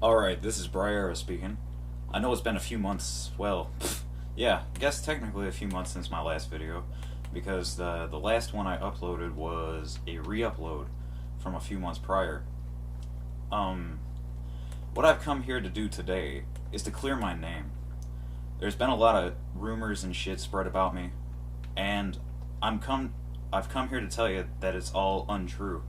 Alright, this is Bryara speaking. I know it's been a few months, well, yeah, I guess technically a few months since my last video, because the last one I uploaded was a re-upload from a few months prior. What I've come here to do today is to clear my name. There's been a lot of rumors and shit spread about me, and I've come here to tell you that it's all untrue.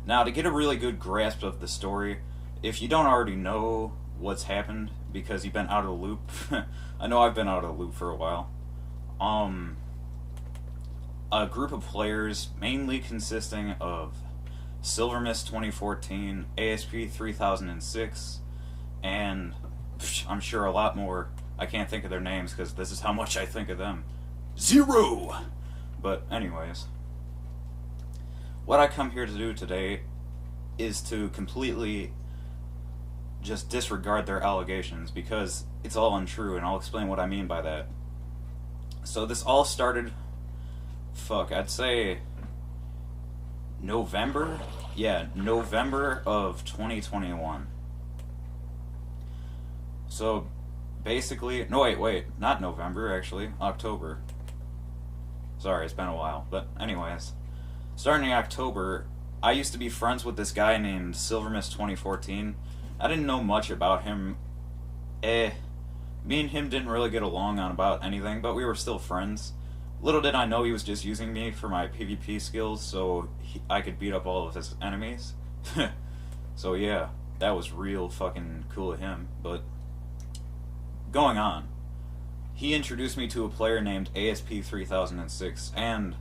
Now, to get a really good grasp of the story, if you don't already know what's happened because you've been out of the loop, I know I've been out of the loop for a while. A group of players, mainly consisting of Silvermist 2014, ASP 3006, and I'm sure a lot more. I can't think of their names because this is how much I think of them. Zero! But anyways, what I come here to do today is to completely just disregard their allegations because it's all untrue, and I'll explain what I mean by that. So this all started, I'd say November? Yeah, November of 2021. So basically, no wait, not November actually, October. Sorry, it's been a while, but anyways, starting in October, I used to be friends with this guy named Silvermist 2014. I didn't know much about him. Me and him didn't really get along on about anything, but we were still friends. Little did I know he was just using me for my PvP skills so I could beat up all of his enemies. So yeah, that was real fucking cool of him, but going on. He introduced me to a player named ASP 3006, and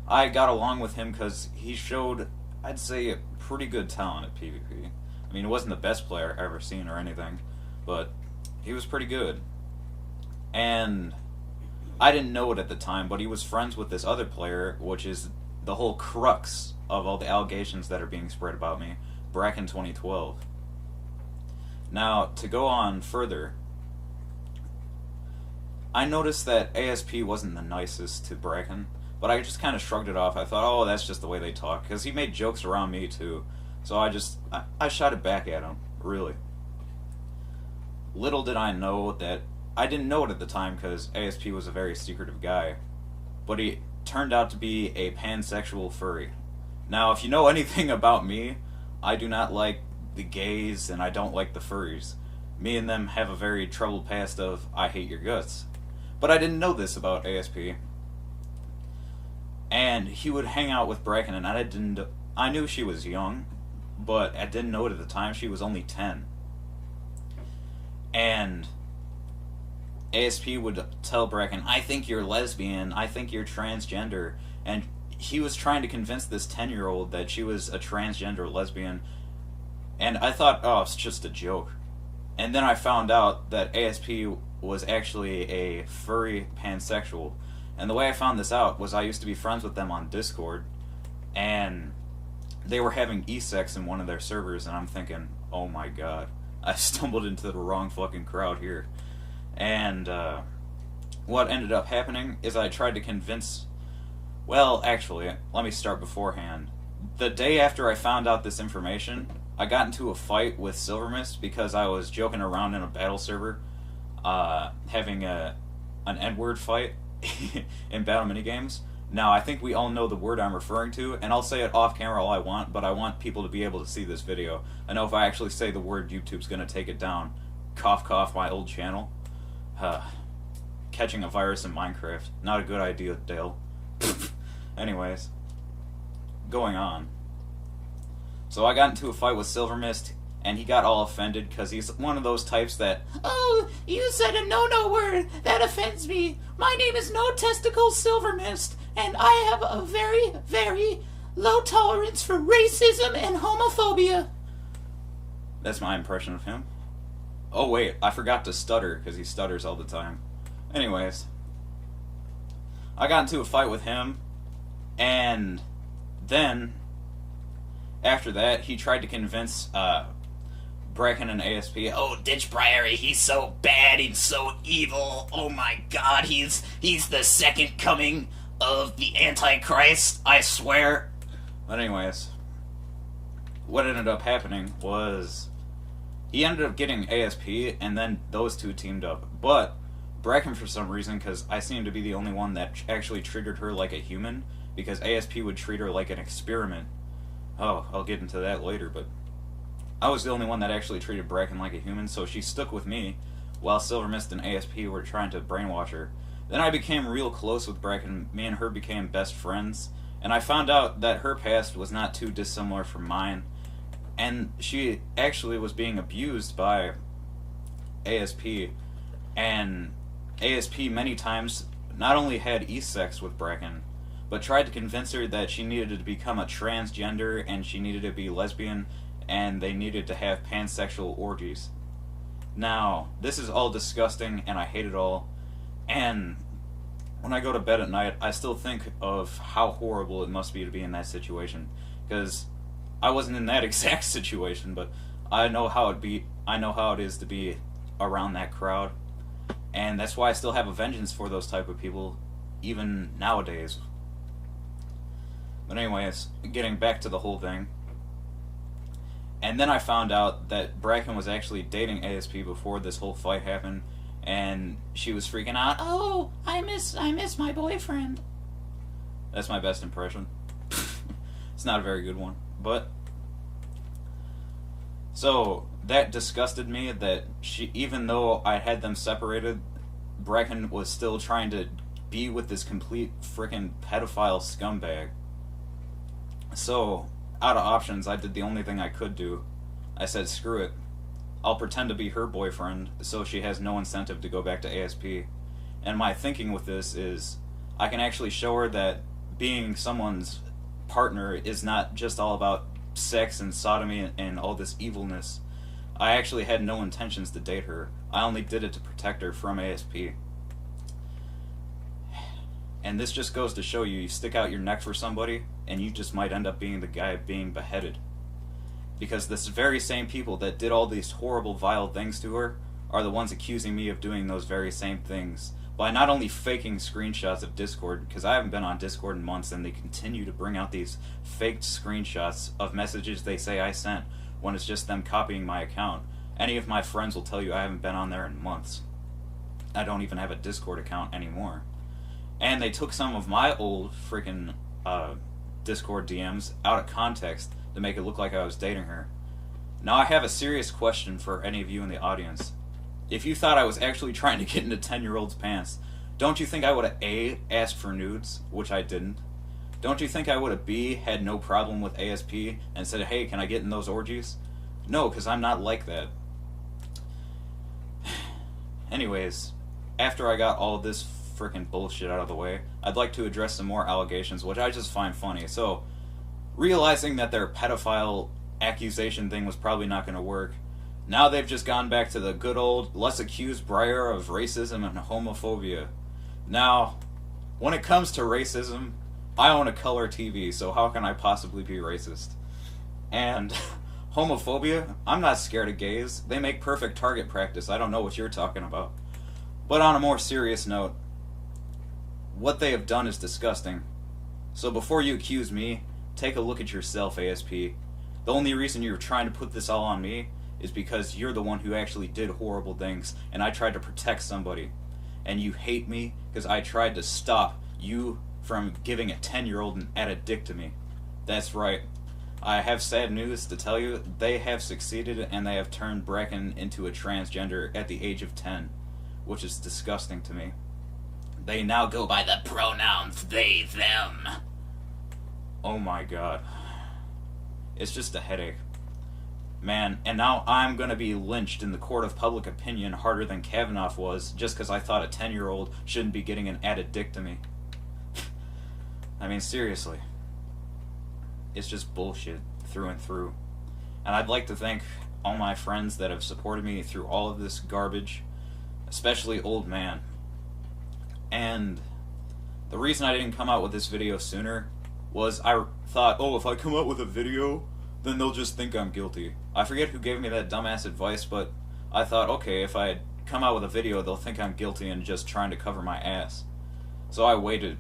I got along with him because he showed, I'd say, a pretty good talent at PvP. I mean, he wasn't the best player I've ever seen or anything, but he was pretty good. And I didn't know it at the time, but he was friends with this other player, which is the whole crux of all the allegations that are being spread about me, Bracken 2012. Now, to go on further, I noticed that ASP wasn't the nicest to Bracken, but I just kind of shrugged it off. I thought, oh, that's just the way they talk, because he made jokes around me too. So I shot it back at him, really. Little did I know that, I didn't know it at the time because ASP was a very secretive guy, but he turned out to be a pansexual furry. Now, if you know anything about me, I do not like the gays and I don't like the furries. Me and them have a very troubled past of, I hate your guts. But I didn't know this about ASP. And he would hang out with Bracken, and I knew she was young, but I didn't know it at the time. She was only 10. And ASP would tell Bracken, I think you're lesbian, I think you're transgender. And he was trying to convince this 10-year-old that she was a transgender lesbian. And I thought, oh, it's just a joke. And then I found out that ASP was actually a furry pansexual. And the way I found this out was I used to be friends with them on Discord, and they were having e-sex in one of their servers, and I'm thinking, oh my god, I stumbled into the wrong fucking crowd here. And what ended up happening is I tried to convince, well, actually, let me start beforehand. The day after I found out this information, I got into a fight with Silvermist because I was joking around in a battle server, having an N-word fight in battle minigames. Now, I think we all know the word I'm referring to, and I'll say it off camera all I want, but I want people to be able to see this video. I know if I actually say the word, YouTube's gonna take it down. Cough cough, my old channel. Catching a virus in Minecraft. Not a good idea, Dale. Anyways, going on. So I got into a fight with Silvermist, and he got all offended because he's one of those types that, oh, you said a no-no word, that offends me. My name is No Testicle Silvermist, and I have a very, very low tolerance for racism and homophobia. That's my impression of him. Oh wait, I forgot to stutter because he stutters all the time. Anyways, I got into a fight with him, and then after that, he tried to convince Bracken and ASP, oh, ditch Bryara, he's so bad, he's so evil, oh my god, he's the second coming of the Antichrist, I swear. But anyways, what ended up happening was he ended up getting ASP, and then those two teamed up. But Bracken, for some reason, because I seem to be the only one that actually treated her like a human, because ASP would treat her like an experiment. Oh, I'll get into that later, but I was the only one that actually treated Bracken like a human, so she stuck with me, while Silver Mist and ASP were trying to brainwash her. Then I became real close with Bracken. Me and her became best friends, and I found out that her past was not too dissimilar from mine, and she actually was being abused by ASP, and ASP many times not only had e-sex with Bracken, but tried to convince her that she needed to become a transgender and she needed to be lesbian and they needed to have pansexual orgies. Now, this is all disgusting and I hate it all, and when I go to bed at night, I still think of how horrible it must be to be in that situation, because I wasn't in that exact situation, but I know how it is to be around that crowd, and that's why I still have a vengeance for those type of people, even nowadays. But anyways, getting back to the whole thing. And then I found out that Bracken was actually dating ASP before this whole fight happened, and she was freaking out. Oh, I miss my boyfriend. That's my best impression. It's not a very good one, but so that disgusted me that she, even though I had them separated, Bracken was still trying to be with this complete freaking pedophile scumbag. So, out of options, I did the only thing I could do. I said, screw it. I'll pretend to be her boyfriend so she has no incentive to go back to ASP. And my thinking with this is, I can actually show her that being someone's partner is not just all about sex and sodomy and all this evilness. I actually had no intentions to date her. I only did it to protect her from ASP. And this just goes to show you stick out your neck for somebody, and you just might end up being the guy being beheaded. Because this very same people that did all these horrible, vile things to her are the ones accusing me of doing those very same things by not only faking screenshots of Discord, because I haven't been on Discord in months, and they continue to bring out these faked screenshots of messages they say I sent when it's just them copying my account. Any of my friends will tell you I haven't been on there in months. I don't even have a Discord account anymore. And they took some of my old freaking Discord DMs out of context to make it look like I was dating her. Now I have a serious question for any of you in the audience. If you thought I was actually trying to get into 10-year-olds' pants, don't you think I would have A, asked for nudes, which I didn't? Don't you think I would have B, had no problem with ASP and said, hey, can I get in those orgies? No, because I'm not like that. Anyways, after I got all of this freaking bullshit out of the way, I'd like to address some more allegations, which I just find funny. So, realizing that their pedophile accusation thing was probably not going to work, now they've just gone back to the good old, let's accuse Bryara of racism and homophobia. Now, when it comes to racism, I own a color TV, so how can I possibly be racist? And homophobia, I'm not scared of gays. They make perfect target practice. I don't know what you're talking about. But on a more serious note, what they have done is disgusting. So before you accuse me, take a look at yourself, ASP. The only reason you're trying to put this all on me is because you're the one who actually did horrible things, and I tried to protect somebody. And you hate me because I tried to stop you from giving a 10-year-old an added dick to me. That's right. I have sad news to tell you. They have succeeded, and they have turned Bracken into a transgender at the age of 10, which is disgusting to me. They now go by the pronouns they, them. Oh my god. It's just a headache. Man, and now I'm gonna be lynched in the court of public opinion harder than Kavanaugh was just because I thought a 10-year-old shouldn't be getting an added dick to me. I mean, seriously. It's just bullshit through and through. And I'd like to thank all my friends that have supported me through all of this garbage, especially Old Man. And the reason I didn't come out with this video sooner was I thought, oh, if I come out with a video, then they'll just think I'm guilty. I forget who gave me that dumbass advice, but I thought, okay, if I come out with a video, they'll think I'm guilty and just trying to cover my ass. So I waited.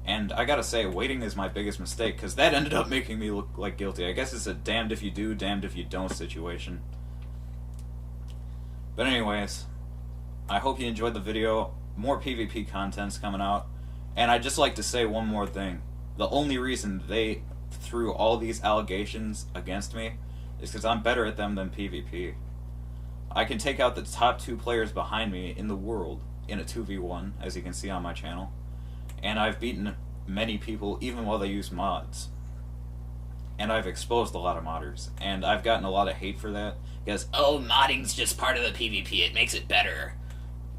And I gotta say, waiting is my biggest mistake, because that ended up making me look like guilty. I guess it's a damned if you do, damned if you don't situation. But anyways, I hope you enjoyed the video. More PvP content's coming out. And I'd just like to say one more thing. The only reason they threw all these allegations against me is because I'm better at them than PvP. I can take out the top 2 players behind me in the world in a 2v1, as you can see on my channel. And I've beaten many people even while they use mods. And I've exposed a lot of modders. And I've gotten a lot of hate for that. Because, oh, modding's just part of the PvP, it makes it better.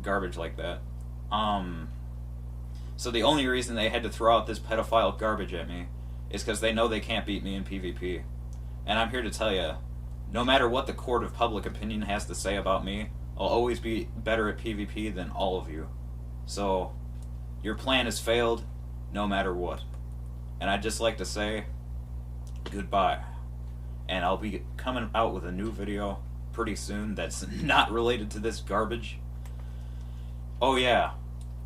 Garbage like that. So the only reason they had to throw out this pedophile garbage at me is because they know they can't beat me in PvP. And I'm here to tell you, no matter what the court of public opinion has to say about me, I'll always be better at PvP than all of you. So, your plan has failed, no matter what. And I'd just like to say, goodbye. And I'll be coming out with a new video pretty soon that's not related to this garbage. Oh yeah,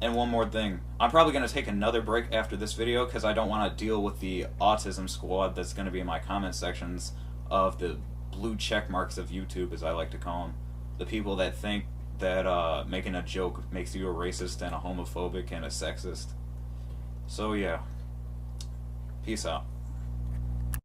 and one more thing. I'm probably going to take another break after this video because I don't want to deal with the autism squad that's going to be in my comment sections of the blue check marks of YouTube, as I like to call them. The people that think that making a joke makes you a racist and a homophobic and a sexist. So yeah, peace out.